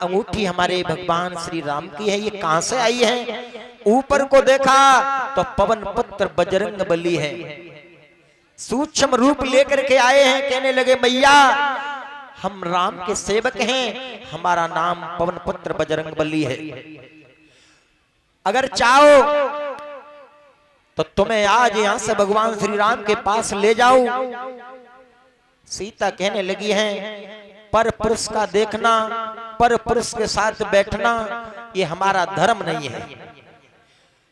अंगूठी हमारे भगवान श्री राम की है, ये कहां से आई है? ऊपर को देखा तो पवन पुत्र बजरंग बली है, सूक्ष्म रूप लेकर के आए हैं। कहने लगे मैया हम राम के सेवक हैं, हमारा नाम पवन पुत्र बजरंग बली है, अगर चाहो तो तुम्हें आज यहां से भगवान श्री राम के पास ले जाऊं। सीता कहने लगी है पर पुरुष का देखना, पर पुरुष के साथ बैठना ये हमारा धर्म नहीं है।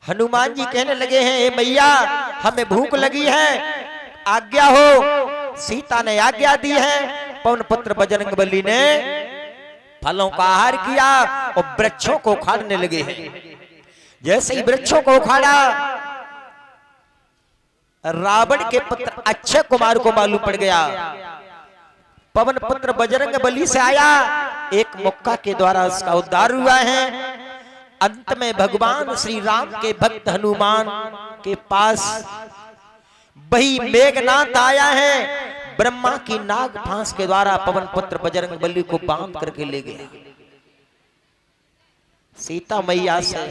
हनुमान जी कहने लगे हैं ए मैया हमें भूख लगी है, आज्ञा हो। सीता ने आज्ञा दी है, पवन पुत्र बजरंग बली ने फलों का आहार किया और वृक्षों को उखाड़ने लगे हैं। जैसे ही वृक्षों को उखाड़ा, रावण के पुत्र अक्षय कुमार को मालूम पड़ गया पवन पुत्र बजरंग बली से आया, एक मुक्का के द्वारा उसका उद्धार हुआ है। अंत में भगवान श्री राम के भक्त हनुमान के पास वही मेघनाथ आया है, ब्रह्मा की नाग फांस के द्वारा पवन पुत्र बजरंग बली को बांध करके ले गया। सीता मैया से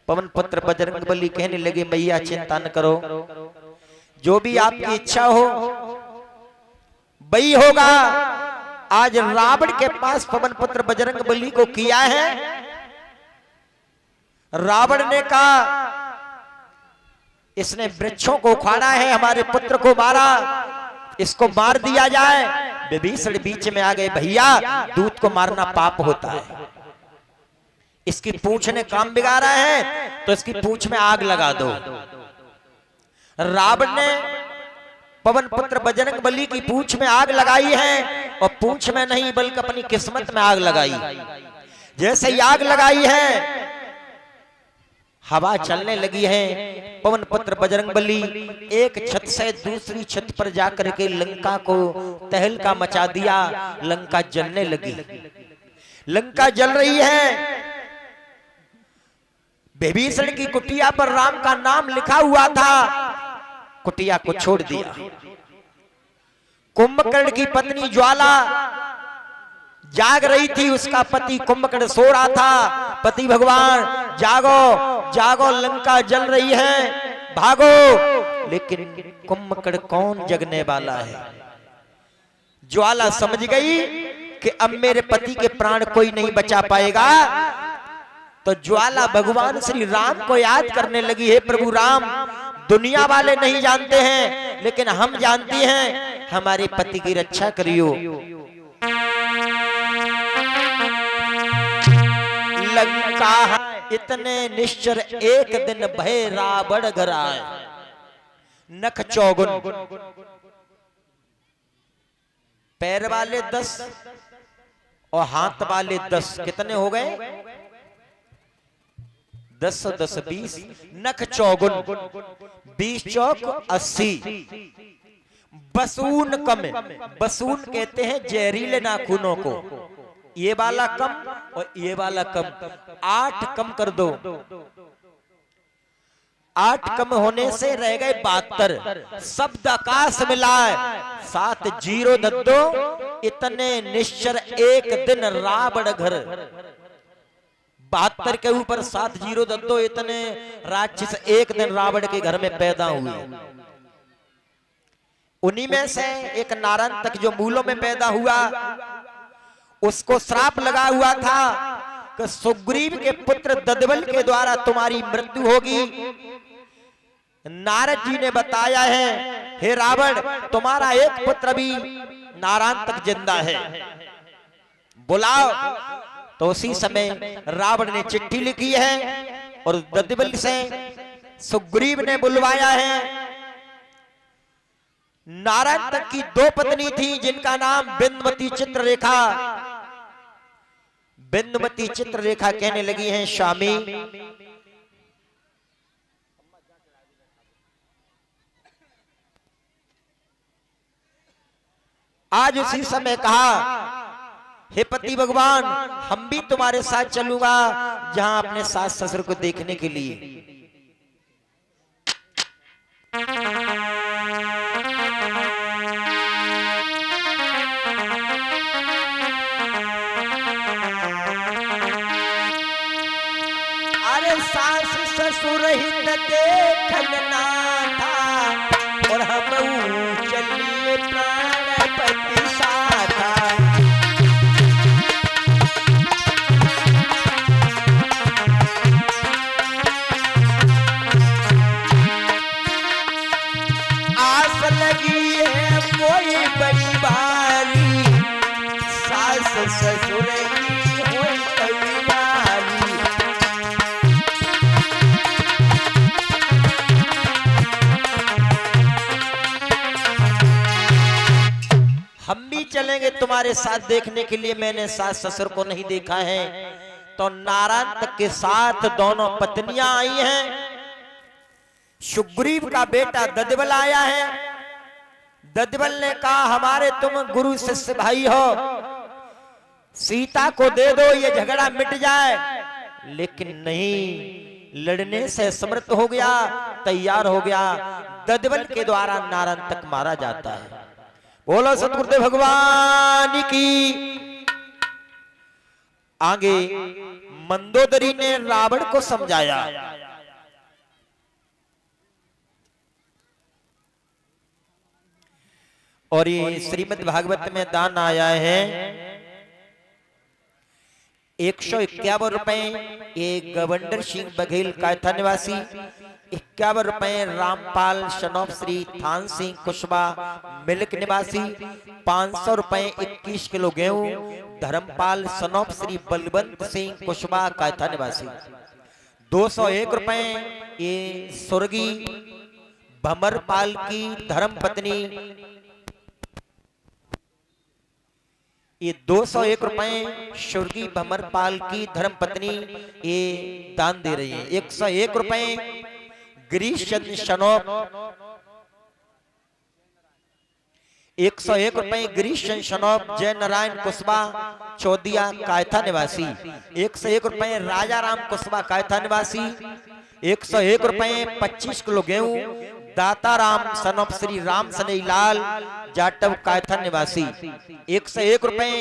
पवन पुत्र बजरंग बली कहने लगे मैया चिंता न करो, जो भी आपकी इच्छा हो वही होगा। आज रावण के पास पवन पुत्र बजरंग बली को किया है। रावण ने कहा इसने वृक्षों को उखाड़ा है, हमारे पुत्र को मारा, इसको मार दिया जाए। विभीषण बीच में आ गए, भैया दूत को मारना पाप होता है, इसकी पूंछ ने काम बिगाड़ा है तो इसकी पूंछ में आग लगा दो। रावण ने पवन पुत्र बजरंग बली की पूंछ में आग लगाई है, और पूंछ में नहीं बल्कि अपनी किस्मत में आग लगाई। जैसे ही आग लगाई है हवा चलने लगी है, पवन पुत्र बजरंग बली एक छत से दूसरी छत पर जाकर के लंका को तहलका मचा दिया। लंका जलने लगी, लंका जल रही है। विभीषण की कुटिया पर राम का नाम लिखा हुआ था, कुटिया को छोड़ दिया। कुंभकर्ण की पत्नी ज्वाला जाग रही थी, उसका पति कुंभकर्ण सो रहा था। पति भगवान जागो जागो, लंका जल रही है, भागो। लेकिन कुंभकर्ण कौन जगने वाला है? ज्वाला समझ गई कि अब मेरे पति के प्राण कोई नहीं बचा पाएगा, तो ज्वाला भगवान श्री राम को याद करने लगी, हे प्रभु राम दुनिया वाले नहीं जानते हैं लेकिन हम जानती हैं, हमारे पति की रक्षा करियो। लंका इतने निश्चर एक दिन भय रावण घर आए, नख चौगुन, पैर वाले 10 और हाथ वाले 10, कितने हो गए? 10 10 20, नख चौगुन, 20 चौक 80। बसून कम, बसून कहते हैं जहरीले नाखूनों को, ये वाला कम और ये वाला कम, 8 कम कर दो। 8 कम होने से रह गए 72। शब्द आकाश मिलाए 7 जीरो दद्दो, इतने निश्चर एक दिन रावण घर। 72 के ऊपर 7 जीरो दद्दो, इतने राक्षस एक दिन रावण के घर में पैदा हुए। उन्हीं में से एक नारायण तक जो मूलों में पैदा हुआ, उसको श्राप लगा हुआ था कि सुग्रीव के पुत्र ददबल के द्वारा तुम्हारी मृत्यु होगी। नारद जी ने बताया है, हे रावण तुम्हारा एक पुत्र भी नारायण तक जिंदा है, बुलाओ। तो उसी समय रावण ने चिट्ठी लिखी है और ददबल से सुग्रीव ने बुलवाया है। नारायण तक की 2 पत्नी थी जिनका नाम बिंदुमती चित्ररेखा। बिंदुमती चित्ररेखा कहने लगी हैं स्वामी आज उसी समय कहा, हे पति भगवान हम भी तुम्हारे साथ चलूंगा जहां अपने सास ससुर को देखने के लिए। सास ससुर हित देखन ना था, और हम चलिए प्राणपति साथा। आस लगी है कोई बड़ी बारी, सास ससुर की होई तैयारी। हम भी चलेंगे तुम्हारे साथ देखने के लिए, मैंने सास ससुर को नहीं देखा है। तो नारायण तक के साथ दोनों पत्नियां आई हैं। सुग्रीव का बेटा ददबल आया है। ददबल ने कहा हमारे तुम गुरु शिष्य भाई हो, सीता को दे दो ये झगड़ा मिट जाए। लेकिन नहीं, लड़ने से समर्थ हो गया, तैयार हो गया। ददबल के द्वारा नारायण तक मारा जाता है। बोलो सतगुरुदेव भगवान की। आगे मंदोदरी ने रावण को समझाया। और ये श्रीमद् भागवत में दान आया है 151 रुपए। ये गवंडर सिंह बघेल कायथा निवासी। 51 रुपए रामपाल शनौप श्री थान सिंह कुशबा मिल्क निवासी। 500 रुपए 21 किलो गेहूं धर्मपाल शनौप श्री बलवंत सिंह कुशबा कायथा निवासी। 201 रुपए ये स्वर्गीय भमरपाल की धर्म पत्नी। ये 201 रुपए स्वर्गीय भमरपाल की धर्म पत्नी ये दान दे रही है। 101 रुपए गिरीश चंद्र शनौप। 101 रुपए गिरीश चंद्र शनौप जय नारायण कुशबा चौदिया कायथा निवासी। 101 रुपए राजा राम कुशबा कायथा निवासी। 101 रुपए 25 किलो गेहूं दाता राम सनप श्री राम सनई लाल जाटव कायथा निवासी। 101 रुपए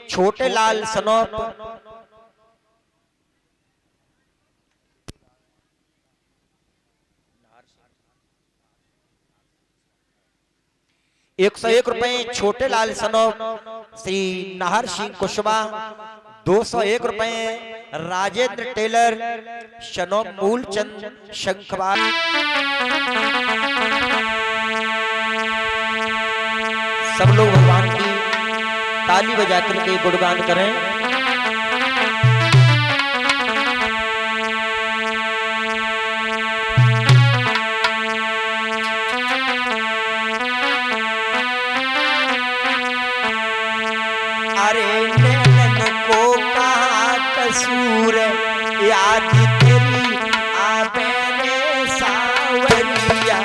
छोटे लाल सनोप। 101 रुपए छोटे लाल सनोप श्री नाहर सिंह कुशबा। 201 रुपए राजेंद्र टेलर शनोप मूलचंद शंखवाल। सब लोग भगवान की ताली बजा करके गुणगान करें। अरे नैनन को कहा कसूर याद तेरी आवे रे सावरिया।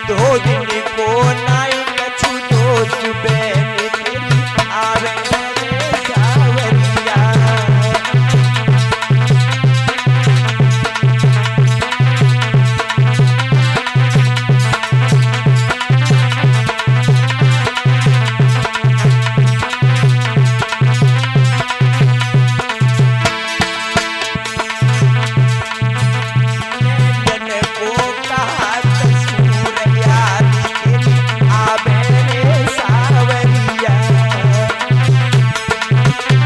दो दिन को